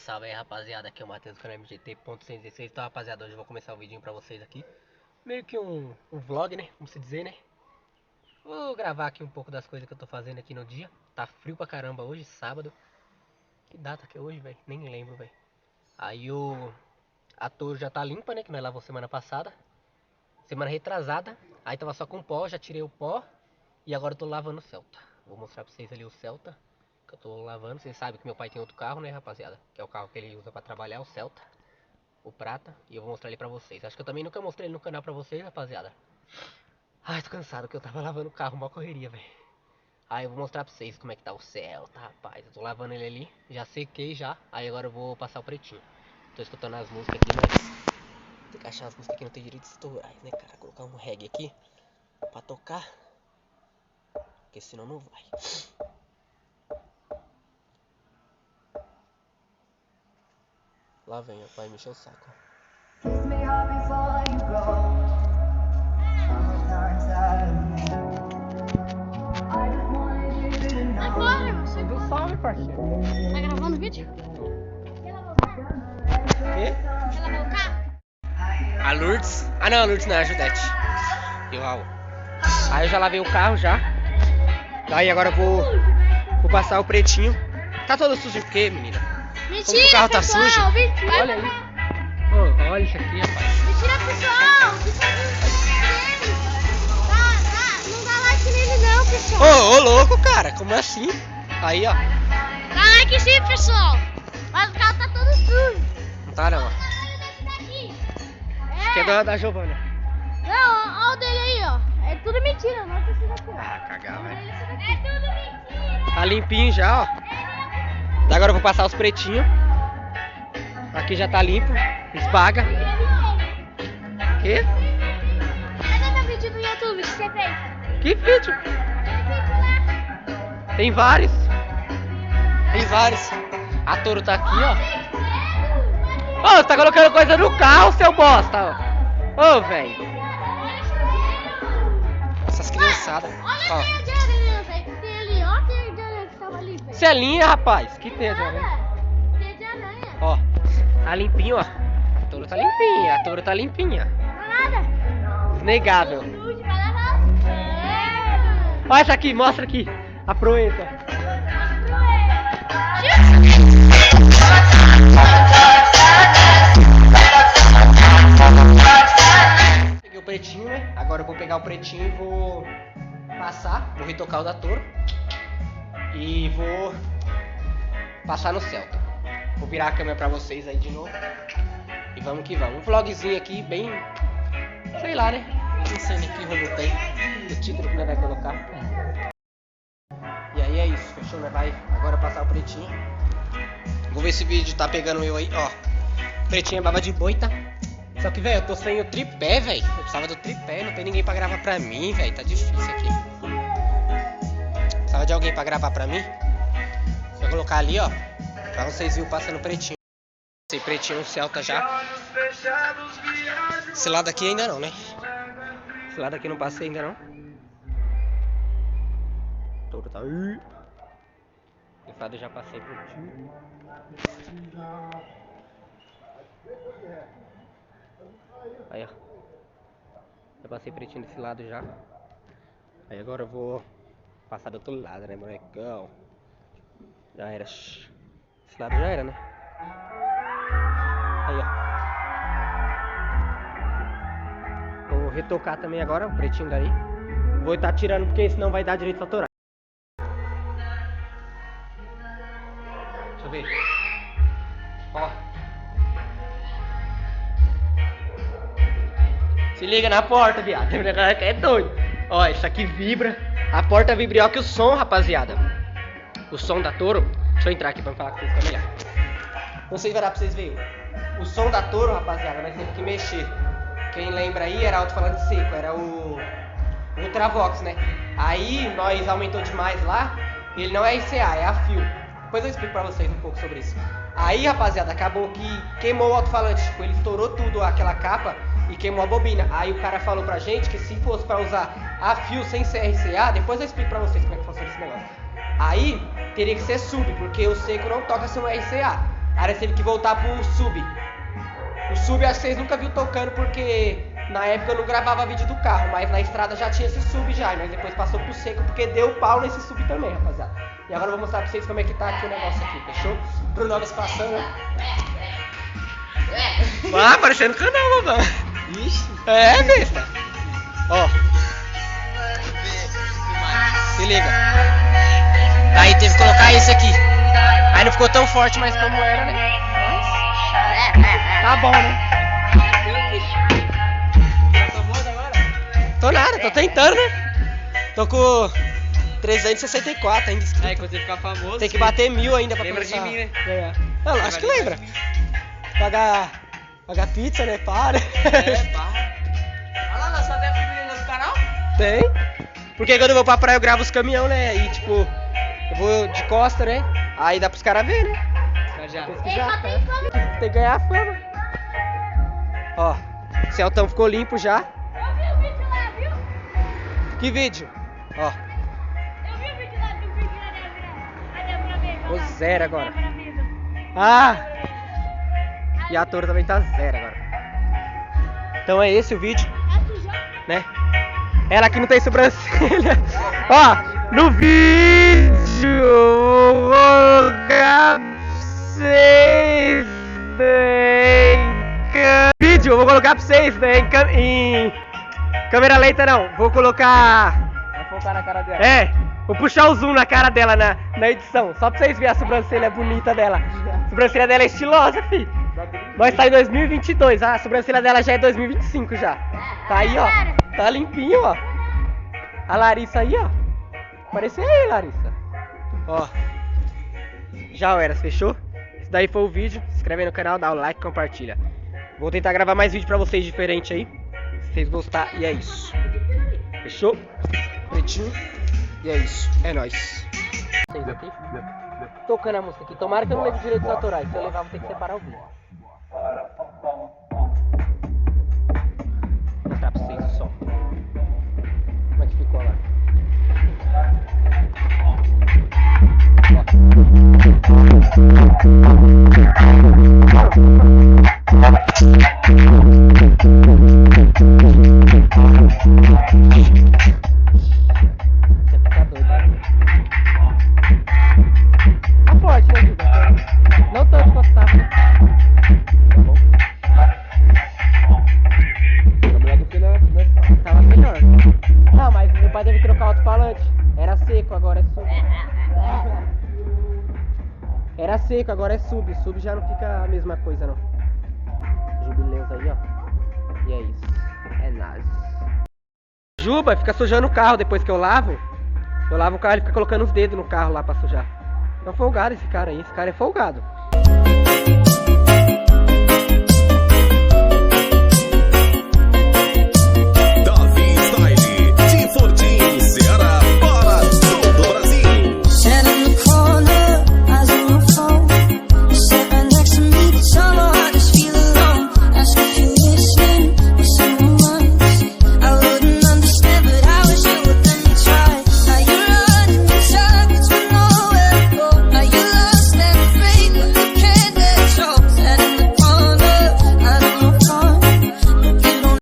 salve aí, rapaziada, aqui é o Matheus do canal MGT.116. Então, rapaziada, hoje eu vou começar o vídeo pra vocês aqui. Meio que um vlog, né, vamos se dizer, né. Vou gravar aqui um pouco das coisas que eu tô fazendo aqui no dia. Tá frio pra caramba hoje, sábado. Que data que é hoje, velho? Nem lembro, velho. Aí a torre já tá limpa, né, que nós lavamos semana passada. Semana retrasada. Aí tava só com pó, já tirei o pó. E agora eu tô lavando o Celta. Vou mostrar pra vocês ali o Celta que eu tô lavando. Vocês sabem que meu pai tem outro carro, né, rapaziada? Que é o carro que ele usa pra trabalhar, o Celta, o prata. E eu vou mostrar ele pra vocês. Acho que eu também nunca mostrei ele no canal pra vocês, rapaziada. Ai, tô cansado que eu tava lavando o carro, mó correria, velho. Aí eu vou mostrar pra vocês como é que tá o Celta, rapaz. Eu tô lavando ele ali, já sequei já. Aí agora eu vou passar o pretinho. Tô escutando as músicas aqui, mas tem que achar as músicas que não tem direitos autorais, né, cara? Colocar um reggae aqui pra tocar, porque senão não vai. Lá vem, vai me encher o saco. Agora, você Tudo salve, parceiro. tá gravando vídeo? Quer lavar o carro? Quê? Quer lavar o carro? A Lourdes. Ah não, a Lourdes não, é a Judete. E o Raul. Aí eu já lavei o carro já. Daí agora eu vou passar o pretinho. Tá todo sujo por quê, menina? Mentira, Como que o carro tá pessoal, sujo? mentira. Olha aí. Oh, olha isso aqui, rapaz. Mentira, pessoal. Não dá like nele não, pessoal. Ô, louco, cara. Como assim? Aí, ó. Dá like sim, pessoal. Mas o carro tá todo sujo. Não tá não, ó. Isso aqui é da Giovana. Não, olha o dele aí, ó. É tudo mentira, não precisa aqui. Ah, cagar, velho. É tudo mentira. Tá limpinho já, ó. Daí agora eu vou passar os pretinhos. Aqui já tá limpo. Esbaga. Quê? Cadê meu vídeo no YouTube que você fez? Que vídeo? Tem vários. Tem vários. A Toro tá aqui, ó. Ô, você tá colocando coisa no carro, seu bosta, ó. Ô, velho. Essas criançadas. Olha Ó. a teia de aranha, velho, que tem ali. Olha a teia de aranha que tava ali, velho. Isso é linha, rapaz. Que teia de aranha. Nada. Teia de aranha. Ó. Tá limpinho, ó. A Toro tá limpinha. A Toro tá limpinha. Não é nada. Negável. Sujo, vai lavar os pés. Olha essa aqui, mostra aqui. A proeza. Peguei o pretinho, né? Agora eu vou pegar o pretinho e vou passar, vou retocar o da Toro e vou passar no Celta. Vou virar a câmera pra vocês aí de novo e vamos que vamos. Um vlogzinho aqui bem, sei lá, né? Não sei nem que rumo tem, o título que nós vai colocar. E aí é isso, fechou? Nós vai agora passar o pretinho. Vou ver se o vídeo tá pegando eu aí, ó. Pretinho é baba de boi, tá? Só que, velho, eu tô sem o tripé, velho. Eu precisava do tripé, não tem ninguém pra gravar pra mim, velho. Tá difícil aqui. Precisava de alguém pra gravar pra mim. Vou colocar ali, ó, pra vocês verem passando pretinho. Esse pretinho, um Celta já. Esse lado aqui ainda não, né? Esse lado aqui não passei ainda não. Todo tá aí. Esse lado eu já passei pretinho. Aí, ó. Já passei pretinho desse lado já. Aí agora eu vou passar do outro lado, né, molecão? Já era. Esse lado já era, né? Aí, ó. Vou retocar também agora o pretinho daí. Vou estar tirando porque senão vai dar direito autoral. Deixa eu ver. Ó. Se liga na porta, viado. É doido. Ó, isso aqui vibra. A porta vibra. Ó que o som, rapaziada. O som da Toro. Deixa eu entrar aqui pra falar com vocês que é melhor. Não sei se vai dar pra vocês verem. O som da Toro, rapaziada, vai ter que mexer. Quem lembra aí era alto-falante seco. Era o Ultravox, né? Aí nós aumentou demais lá. Ele não é RCA, é a fio. Depois eu explico pra vocês um pouco sobre isso. Aí, rapaziada, acabou que queimou o alto-falante. Tipo, ele estourou tudo, aquela capa. E queimou a bobina. Aí o cara falou pra gente que se fosse pra usar a fio sem ser RCA, depois eu explico pra vocês como é que funciona esse negócio. Aí teria que ser sub, porque o seco não toca sem um RCA. Aí nós teve que voltar pro sub. O sub acho que vocês nunca viram tocando porque na época eu não gravava vídeo do carro, mas na estrada já tinha esse sub já. E nós depois passou pro seco porque deu pau nesse sub também, rapaziada. E agora eu vou mostrar pra vocês como é que tá aqui o negócio aqui, fechou? Pro Novas passando. Ah, aparecendo no canal, mano. Ixi. É, besta. Ó. Se liga. Aí teve que colocar esse aqui. Aí não ficou tão forte, mas como era, né? Mas tá bom, né? Tô nada, tô tentando, né? Tô com 364 ainda inscrito. Aí quando você ficar famoso. Tem que bater 1000 ainda pra lembra começar. de mim, né? É. Não, acho que lembra. Pagar pizza, né? Para. Olha lá, só tem família no canal? Tem. Porque quando eu vou pra praia eu gravo os caminhão, né? E tipo, eu vou de costa, né? Aí dá pros caras ver, né? Já. Pesquisar, tem que ganhar a fama. Ó, o Celtão ficou limpo já. Eu vi o vídeo lá, viu? Que vídeo? Ó, Eu vi o vídeo lá do vídeo da Débora Veiga. o lá. zero agora. Débora Veiga. Ah! E a Toro também tá zero agora. Então é esse o vídeo, É sujão? né? Ela aqui não tem sobrancelha. Ó, no vídeo eu vou colocar vocês vídeo, eu vou colocar pra vocês em câmera lenta não. Vou colocar. Vai focar na cara dela. É, vou puxar o zoom na cara dela na edição. Só pra vocês verem a sobrancelha bonita dela. A sobrancelha dela é estilosa, fi. Nós tá em 2022, a sobrancelha dela já é 2025 já. Tá aí, ó. Tá limpinho, ó. A Larissa aí, ó. Apareceu aí, Larissa. Ó. Já era, fechou? Esse daí foi o vídeo. Se inscreve aí no canal, dá o like e compartilha. Vou tentar gravar mais vídeo pra vocês diferente aí. Se vocês gostarem, e é isso. Fechou? Pretinho. E é isso. É nóis. Vocês aqui? Tocando a música aqui. Tomara que eu não leve direitos autorais. Se eu levar, vou ter que separar o vídeo. Vou mostrar pra vocês o som. Como é que ficou lá? Tá forte, né, Guga? Não tanto quanto tava, né? Tá bom? Tá melhor do que na... Tava melhor. Não, mas meu pai deve trocar o alto-falante. Era seco, agora é sub. Era seco, agora é sub. Sub já não fica a mesma coisa, não. Jubileus aí, ó. E é isso. É nóis. Juba fica sujando o carro depois que eu lavo. Eu lavo o carro e fica colocando os dedos no carro lá pra sujar. É um folgado esse cara aí. Esse cara é folgado.